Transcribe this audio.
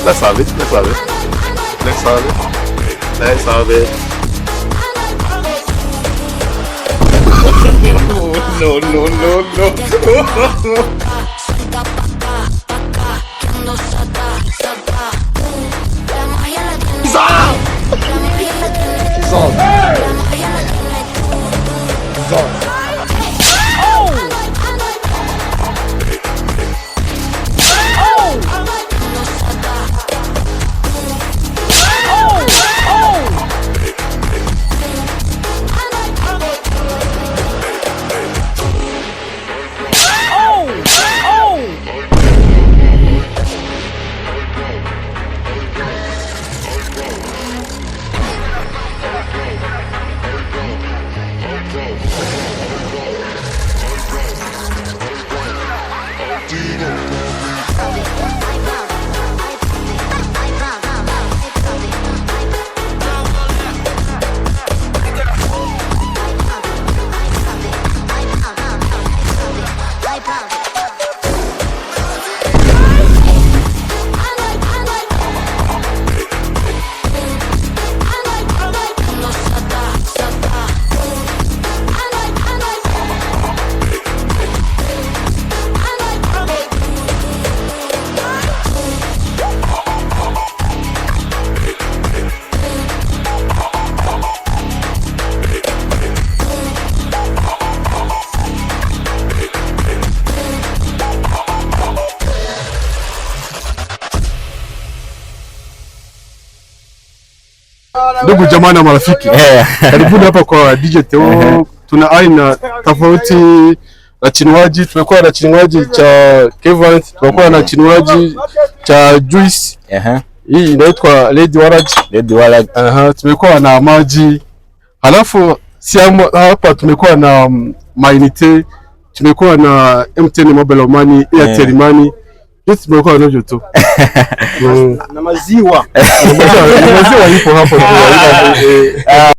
Let's have it. Let's have it. Let's have it. Let's have it. No, no, no, no. Zah! Ndugu jamaa na marafiki, karibuni hapa kwa DJ Theo. Tuna aina tofauti na chinywaji. Tumekuwa na chinywaji cha Kevin, tumekuwa na chinywaji cha juice. Hii inaitwa Lady Warrag. Lady Warrag. Tumekuwa na maji. Halafu hapa tumekuwa na Mainite, tumekuwa na MTN Mobile Money, Airtel Money. Yote tumekuwa nayo tu. Na maziwa. Maziwa ipo hapo.